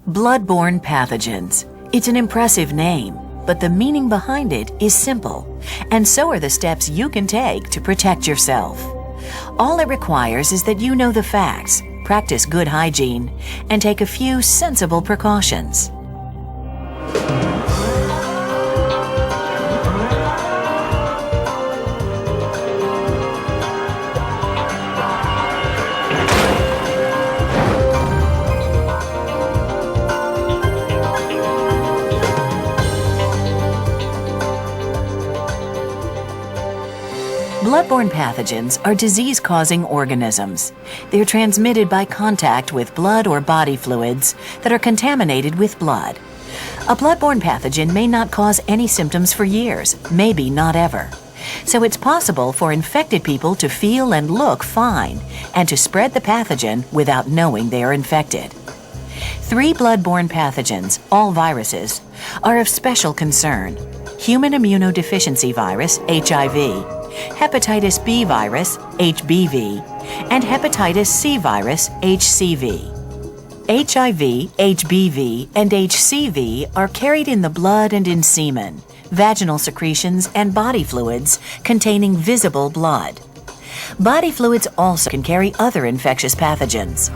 Bloodborne pathogens. It's an impressive name, but the meaning behind it is simple, and so are the steps you can take to protect yourself. All it requires is that you know the facts, practice good hygiene, and take a few sensible precautions. Bloodborne pathogens are disease-causing organisms. They are transmitted by contact with blood or body fluids that are contaminated with blood. A bloodborne pathogen may not cause any symptoms for years, maybe not ever. So it's possible for infected people to feel and look fine and to spread the pathogen without knowing they are infected. 3 bloodborne pathogens, all viruses, are of special concern: human immunodeficiency virus, HIV, hepatitis B virus, HBV, and hepatitis C virus, HCV. HIV, HBV, and HCV are carried in the blood and in semen, vaginal secretions, and body fluids containing visible blood. Body fluids also can carry other infectious pathogens.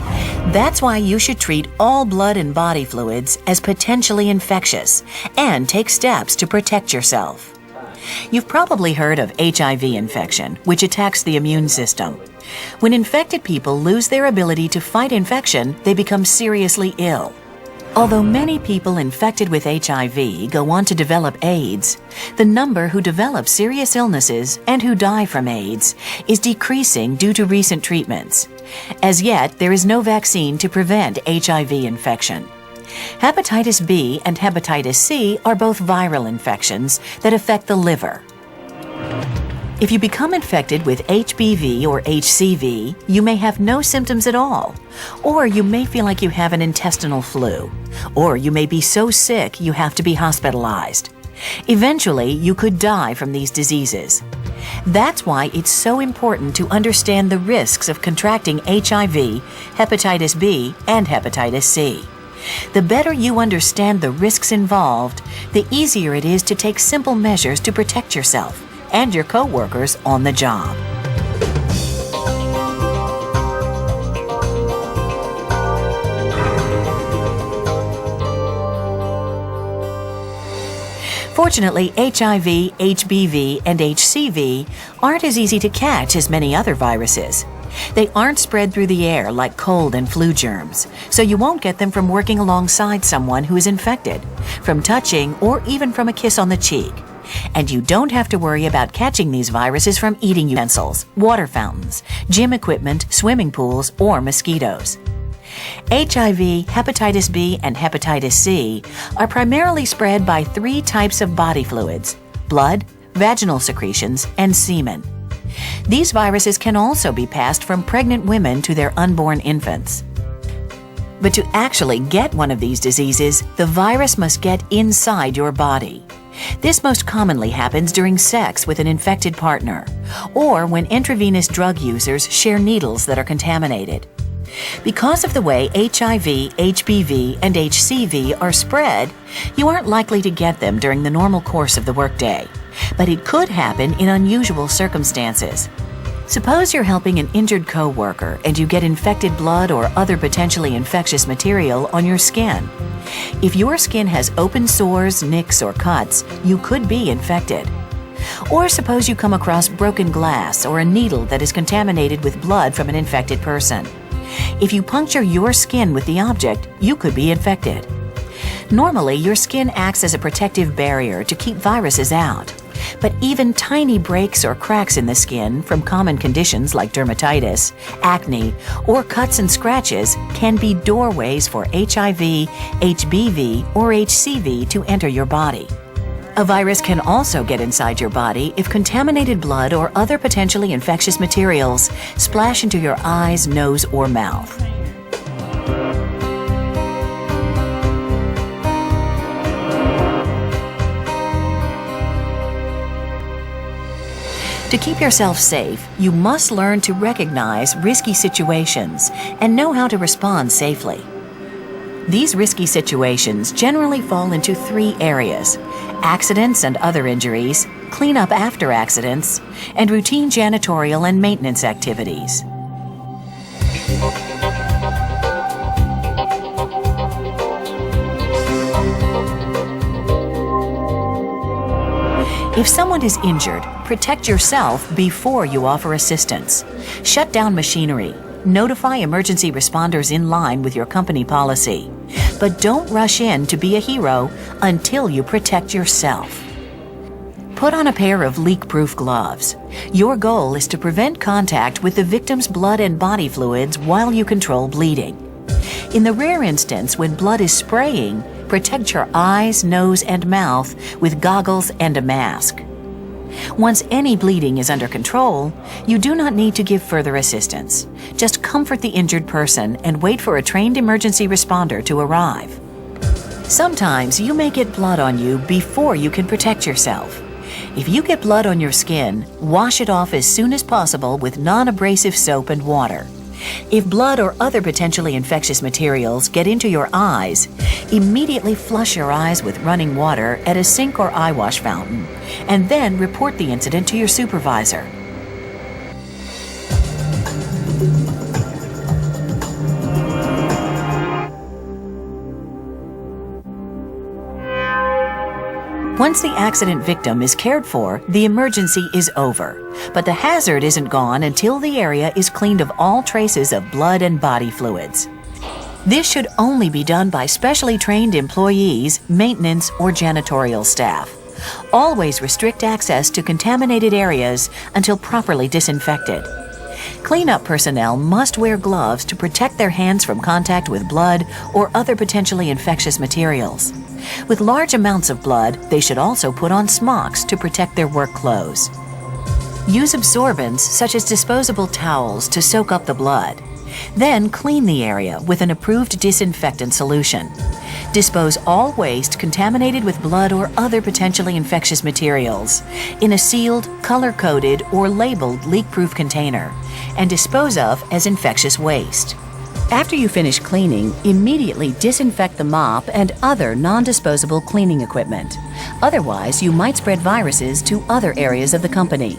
That's why you should treat all blood and body fluids as potentially infectious and take steps to protect yourself. You've probably heard of HIV infection, which attacks the immune system. When infected people lose their ability to fight infection, they become seriously ill. Although many people infected with HIV go on to develop AIDS, the number who develop serious illnesses and who die from AIDS is decreasing due to recent treatments. As yet, there is no vaccine to prevent HIV infection. Hepatitis B and hepatitis C are both viral infections that affect the liver. If you become infected with HBV or HCV, you may have no symptoms at all, or you may feel like you have an intestinal flu, or you may be so sick you have to be hospitalized. Eventually, you could die from these diseases. That's why it's so important to understand the risks of contracting HIV, hepatitis B, and hepatitis C. The better you understand the risks involved, the easier it is to take simple measures to protect yourself and your co-workers on the job. Fortunately, HIV, HBV, and HCV aren't as easy to catch as many other viruses. They aren't spread through the air like cold and flu germs, so you won't get them from working alongside someone who is infected, from touching, or even from a kiss on the cheek. And you don't have to worry about catching these viruses from eating utensils, water fountains, gym equipment, swimming pools, or mosquitoes. HIV, hepatitis B, and hepatitis C are primarily spread by 3 types of body fluids: blood, vaginal secretions, and semen. These viruses can also be passed from pregnant women to their unborn infants. But to actually get one of these diseases, the virus must get inside your body. This most commonly happens during sex with an infected partner, or when intravenous drug users share needles that are contaminated. Because of the way HIV, HBV, and HCV are spread, you aren't likely to get them during the normal course of the workday, but it could happen in unusual circumstances. Suppose you're helping an injured coworker and you get infected blood or other potentially infectious material on your skin. If your skin has open sores, nicks, or cuts, you could be infected. Or suppose you come across broken glass or a needle that is contaminated with blood from an infected person. If you puncture your skin with the object, you could be infected. Normally, your skin acts as a protective barrier to keep viruses out. But even tiny breaks or cracks in the skin from common conditions like dermatitis, acne, or cuts and scratches can be doorways for HIV, HBV, or HCV to enter your body. A virus can also get inside your body if contaminated blood or other potentially infectious materials splash into your eyes, nose, or mouth. To keep yourself safe, you must learn to recognize risky situations and know how to respond safely. These risky situations generally fall into 3 areas: accidents and other injuries, cleanup after accidents, and routine janitorial and maintenance activities. If someone is injured, protect yourself before you offer assistance. Shut down machinery. Notify emergency responders in line with your company policy. But don't rush in to be a hero until you protect yourself. Put on a pair of leak-proof gloves. Your goal is to prevent contact with the victim's blood and body fluids while you control bleeding. In the rare instance when blood is spraying, protect your eyes, nose, and mouth with goggles and a mask. Once any bleeding is under control, you do not need to give further assistance. Just comfort the injured person and wait for a trained emergency responder to arrive. Sometimes you may get blood on you before you can protect yourself. If you get blood on your skin, wash it off as soon as possible with non-abrasive soap and water. If blood or other potentially infectious materials get into your eyes, immediately flush your eyes with running water at a sink or eye wash fountain, and then report the incident to your supervisor. Once the accident victim is cared for, the emergency is over. But the hazard isn't gone until the area is cleaned of all traces of blood and body fluids. This should only be done by specially trained employees, maintenance, or janitorial staff. Always restrict access to contaminated areas until properly disinfected. Cleanup personnel must wear gloves to protect their hands from contact with blood or other potentially infectious materials. With large amounts of blood, they should also put on smocks to protect their work clothes. Use absorbents such as disposable towels to soak up the blood. Then clean the area with an approved disinfectant solution. Dispose all waste contaminated with blood or other potentially infectious materials in a sealed, color-coded, or labeled leak-proof container and dispose of as infectious waste. After you finish cleaning, immediately disinfect the mop and other non-disposable cleaning equipment. Otherwise, you might spread viruses to other areas of the company.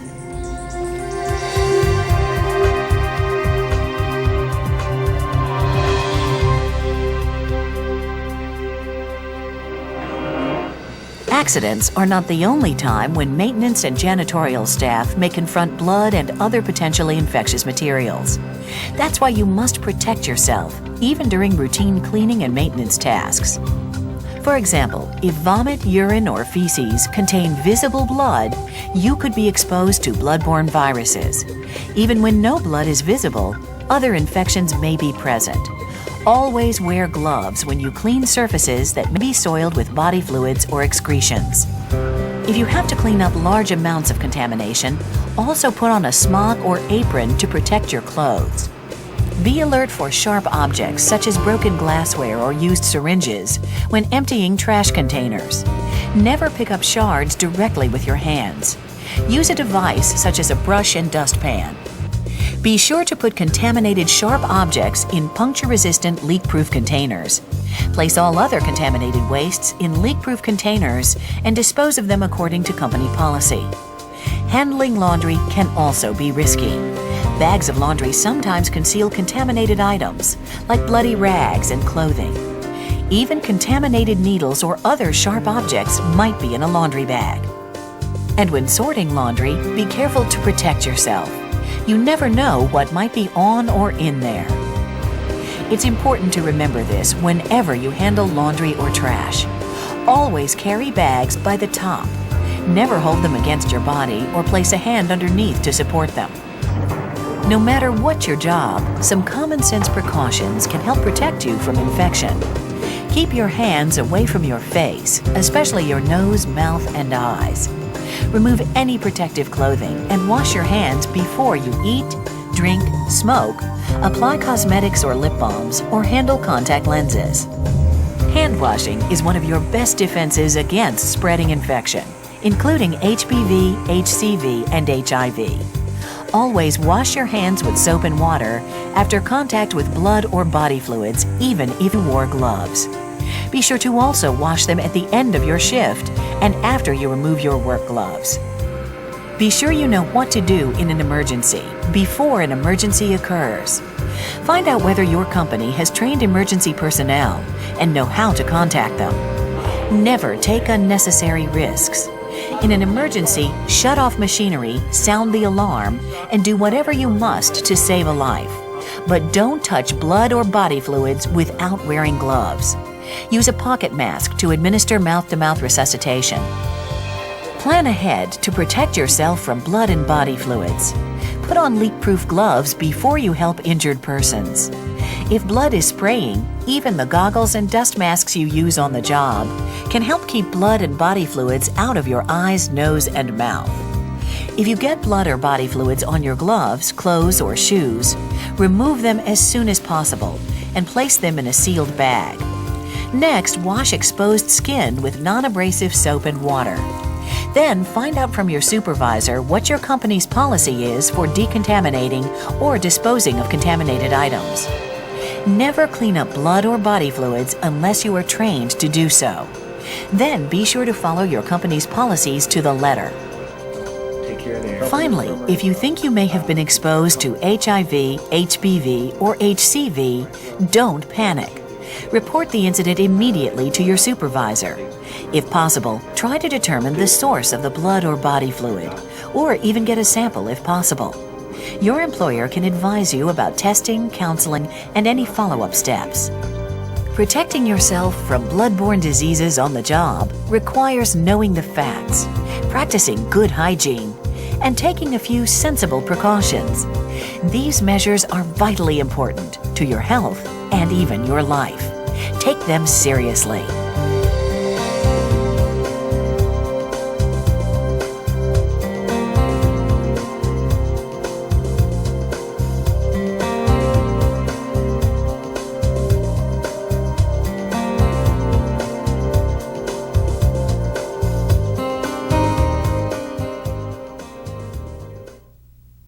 Accidents are not the only time when maintenance and janitorial staff may confront blood and other potentially infectious materials. That's why you must protect yourself, even during routine cleaning and maintenance tasks. For example, if vomit, urine, or feces contain visible blood, you could be exposed to bloodborne viruses. Even when no blood is visible, other infections may be present. Always wear gloves when you clean surfaces that may be soiled with body fluids or excretions. If you have to clean up large amounts of contamination, also put on a smock or apron to protect your clothes. Be alert for sharp objects such as broken glassware or used syringes when emptying trash containers. Never pick up shards directly with your hands. Use a device such as a brush and dustpan. Be sure to put contaminated sharp objects in puncture-resistant leak-proof containers. Place all other contaminated wastes in leak-proof containers and dispose of them according to company policy. Handling laundry can also be risky. Bags of laundry sometimes conceal contaminated items, like bloody rags and clothing. Even contaminated needles or other sharp objects might be in a laundry bag. And when sorting laundry, be careful to protect yourself. You never know what might be on or in there. It's important to remember this whenever you handle laundry or trash. Always carry bags by the top. Never hold them against your body or place a hand underneath to support them. No matter what your job, some common sense precautions can help protect you from infection. Keep your hands away from your face, especially your nose, mouth, and eyes. Remove any protective clothing and wash your hands before you eat, drink, smoke, apply cosmetics or lip balms, or handle contact lenses. Hand washing is one of your best defenses against spreading infection, including HPV, HCV, and HIV. always wash your hands with soap and water after contact with blood or body fluids, even if you wore gloves. Be sure to also wash them at the end of your shift and after you remove your work gloves. Be sure you know what to do in an emergency before an emergency occurs. Find out whether your company has trained emergency personnel and know how to contact them. Never take unnecessary risks. In an emergency, shut off machinery, sound the alarm, and do whatever you must to save a life. But don't touch blood or body fluids without wearing gloves. Use a pocket mask to administer mouth-to-mouth resuscitation. Plan ahead to protect yourself from blood and body fluids. Put on leak-proof gloves before you help injured persons. If blood is spraying, even the goggles and dust masks you use on the job can help keep blood and body fluids out of your eyes, nose, and mouth. If you get blood or body fluids on your gloves, clothes, or shoes, remove them as soon as possible and place them in a sealed bag. Next, wash exposed skin with non-abrasive soap and water. Then find out from your supervisor what your company's policy is for decontaminating or disposing of contaminated items. Never clean up blood or body fluids unless you are trained to do so. Then be sure to follow your company's policies to the letter. Finally, if you think you may have been exposed to HIV, HBV, or HCV, don't panic. Report the incident immediately to your supervisor. If possible, try to determine the source of the blood or body fluid, or even get a sample if possible. Your employer can advise you about testing, counseling, and any follow-up steps. Protecting yourself from bloodborne diseases on the job requires knowing the facts, practicing good hygiene, and taking a few sensible precautions. These measures are vitally important to your health and even your life. Take them seriously.